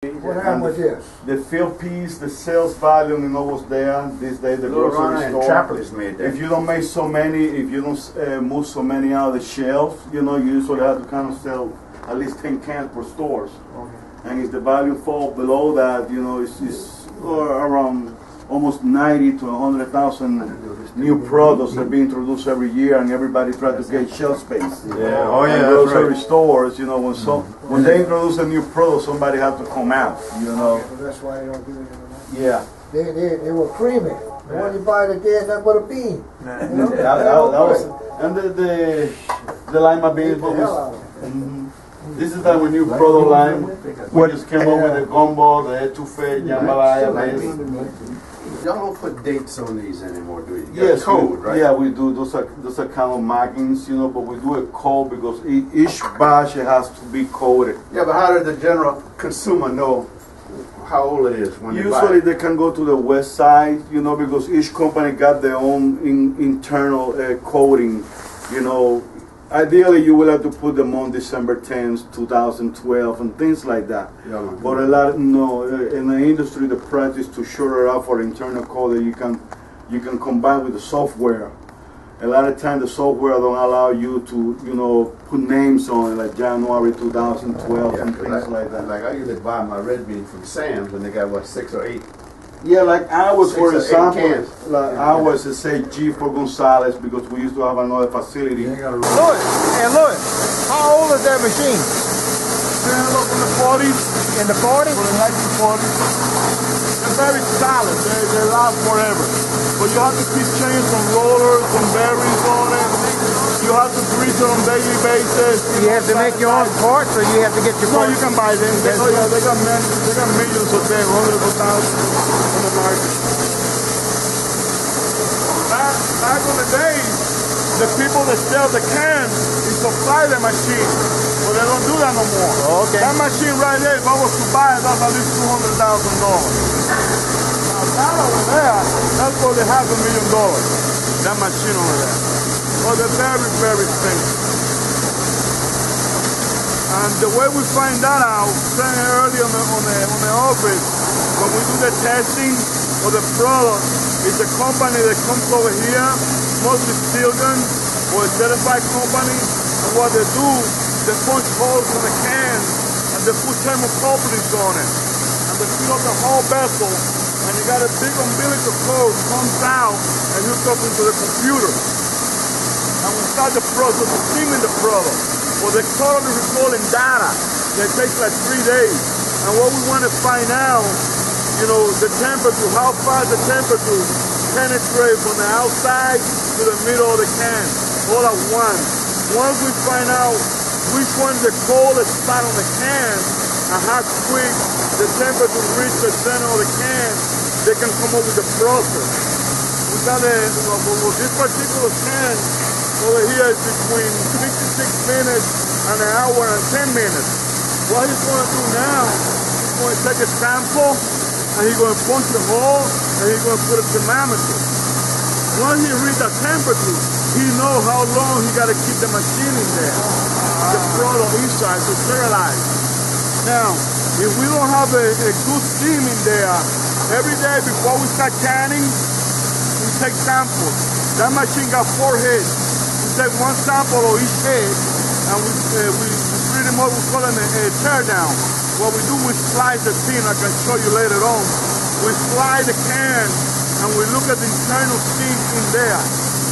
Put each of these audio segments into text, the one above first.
What happened with this? The field piece, the sales volume, was there. This day, the grocery store. Chapless made that. If you don't make so many, if you don't move so many out of the shelf, you usually have to kind of sell at least 10 cans per stores. Okay. And if the volume falls below that, it's around almost 90 to 100,000 new products that are being introduced every year, and everybody tries to get shelf space. Yeah, oh yeah, and grocery right. stores, when they introduce a new product, somebody has to come out, So that's why they don't do it anymore. Yeah. They were creamy. The one you buy today is nothing but a bean. That was, and the lima beans. This is our new product line. We just came up with the gumbo, the etouffee, jambalaya, maize. Y'all don't put dates on these anymore, do you? Yes, code, right? Yeah, we do. Those are kind of markings, but we do a code because each batch has to be coded. Yeah, but how did the general consumer know how old it is when Usually they can go to the website, because each company got their own internal coding, Ideally, you will have to put them on December 10th, 2012, and things like that. Yeah, but in the industry, the practice to shorten out for internal code that you can combine with the software. A lot of times, the software don't allow you to, put names on it, like January 2012 and things like that. Like I usually buy my red bean from Sam's, and they got 6 or 8. Yeah, like ours, for example, ours is say G for Gonzalez because we used to have another facility. Louis, how old is that machine? From the 40s. In the 40s? From the 1940s. They're very solid. They last forever. But you have to keep changing some rollers, some bearings on it. You have to grease it on a daily basis. You have to make your own parts, or you have to get your parts? No, you can buy them. They got millions of them, hundreds of thousands on the market. Back in the days, the people that sell the cans, they supply the machine. But they don't do that no more. Oh, okay. That machine right there, if I was to buy it, that's at least $200,000. Now that over there, that's probably $500,000. That machine over there. Well, they're very, very expensive. And the way we find that out, saying early on the office, when we do the testing of the product, it's a company that comes over here, mostly Stilgan, or a certified company, and what they do, they punch holes in the can, and they put thermocouples on it, and they fill up the whole vessel, and you got a big umbilical cord comes out and hooks up into the computer. And we start the process of steaming the product. Well, they're currently recording data that takes like 3 days. And what we want to find out, the temperature, how fast the temperature penetrates from the outside to the middle of the can, all at once. Once we find out which one's the coldest spot on the can and how quick the temperature reaches the center of the can, they can come up with the process. We got with this particular can, over here is between 66 minutes and an hour and 10 minutes. What he's going to do now, he's going to take a sample and he's going to punch the hole and he's going to put a thermometer. Once he reads the temperature, he knows how long he got to keep the machine in there, the product inside to sterilize. Now, if we don't have a good steam in there, every day before we start canning, we take samples. That machine got 4 heads. Take one sample of each head, and we pretty much we call it a tear down. What we do, we slice the tin. I can show you later on. We slide the can, and we look at the internal steam in there,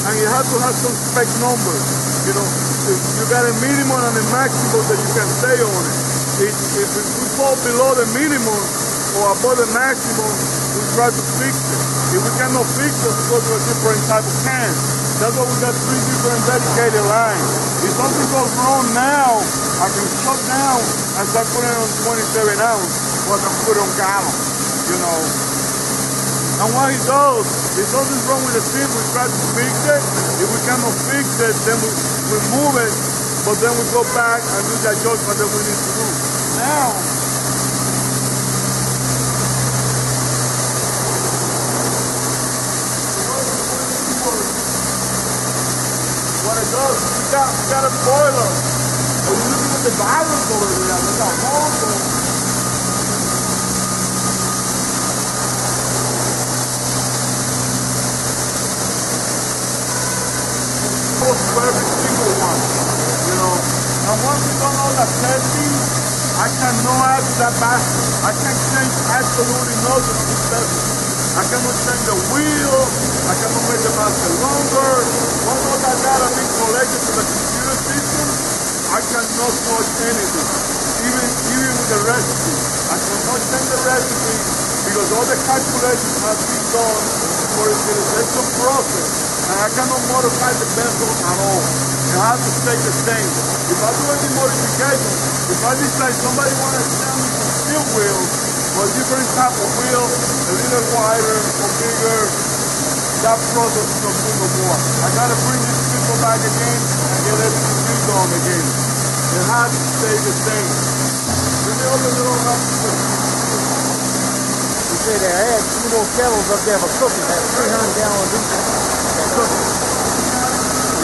and you have to have some spec numbers. You got a minimum and a maximum that you can stay on it. If we fall below the minimum or above the maximum, we try to fix it. If we cannot fix it, we go to a different type of can. That's why we got 3 different dedicated lines. If something goes wrong now, I can shut down and start putting it on 27 ounce, or I can put it on gallon, And what he does, if something's wrong with the steam, we try to fix it. If we cannot fix it, then we remove it, but then we go back and do the adjustment that we need to do. Now, we got a boiler. When you look at the virus over there, we got holes. the testing, I cannot add that back. I can change absolutely nothing to this vessel. I cannot change the wheel. I cannot make the basket longer. Once all that data being collected to the computer system, I cannot touch anything. Even with the recipe. I cannot change the recipe because all the calculations have been done for the utilization process. And I cannot modify the vessel at all. It has to stay the same. If I do any modification, if I decide somebody wants to sell me some steel wheels or a different type of wheel, a little wider or bigger, that process is not good no more. I gotta bring these people back again and get everything redone again. It has to stay the same. You say they had 2 more kettles up there for cooking. That 300-gallon each. Cooking.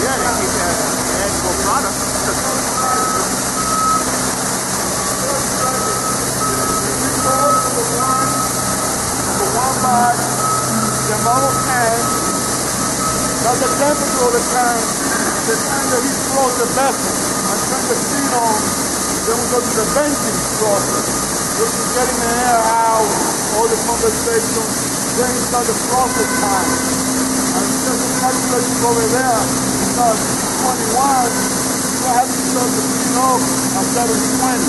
Yeah, they keep that actual product. The one bag, the amount of can, not the temperature of the can, the time that he flows the vessel and turn the steam on, then we go to the venting process, which is getting the air out, all the condensation, then you start the process time. And just the calculation over there, because 21, you have to start the steam off at 720.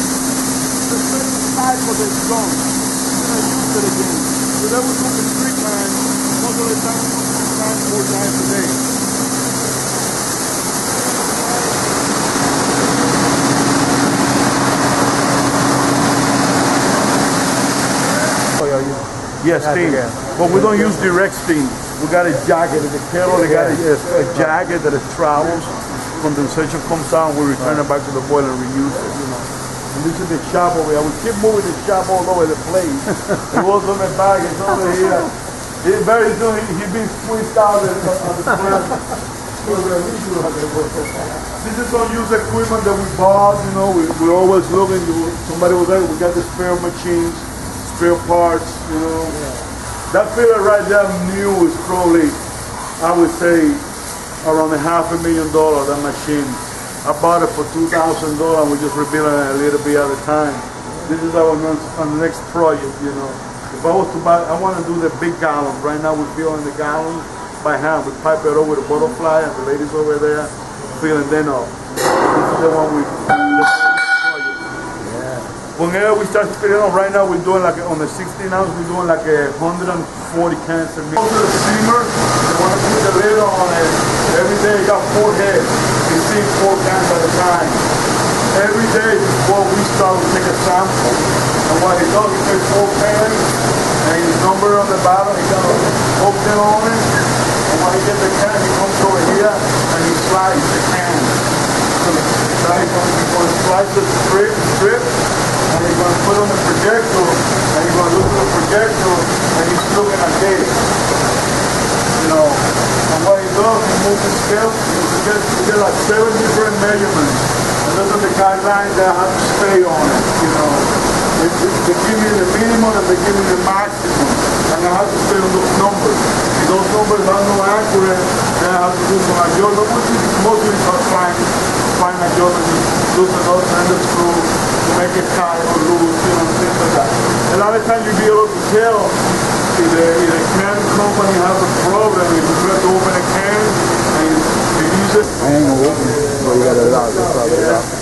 The second cycle is done. You're going to use it again. So that was from the street man, most of the time we use the man 4 times a day. Yes, steam. But we don't use direct steam. We got a jacket in the kettle. They got a jacket that it travels. Condensation comes out. We return it back to the boiler and reuse it. You know. And this is the shop over here. We keep moving the shop all over the place. It was on the back. It's over here. Very soon he's been squeezed out on the front. This is unused equipment that we bought. You know, we're always looking. Somebody was there. We got the spare machines. Spare parts, you know. Yeah. That filler right there new is probably, I would say, around $500,000, that machine. I bought it for $2,000 and we just rebuilding it a little bit at a time. This is our next project, you know. If I was to buy, I want to do the big gallons. Right now we're filling the gallons by hand. We pipe it over the butterfly and the ladies over there filling them up. This is the one we whenever we start spitting on, right now we're doing like on the 16 ounce, we're doing like 140 cans a minute. Go to the steamer, they want to put the lid on it. Every day you got 4 heads. You see 4 cans at a time. Every day before we start, we take a sample. And what he does, he takes 4 cans and his number on the bottom, he got a hook them on it. And when he gets the can, he comes over here and he slices the can. So he's going to slice the strip. And he's going to put on the projector, and he's going to look at the projector, and he's looking at data. You know, and what he does, he moves the scale, he get like 7 different measurements. And those are the guidelines that have to stay on it, you know. They give me the minimum and they give me the maximum. And I have to stay on those numbers. If those numbers are not accurate, then I have to do some adjustment, which is mostly fine adjustment, loosen up and the screw to make it tight or loose, you know, things like that. A lot of times you'll be able to tell if the can company has a problem, if you try to open a can and you use it. I ain't gonna open it, so you gotta allow it.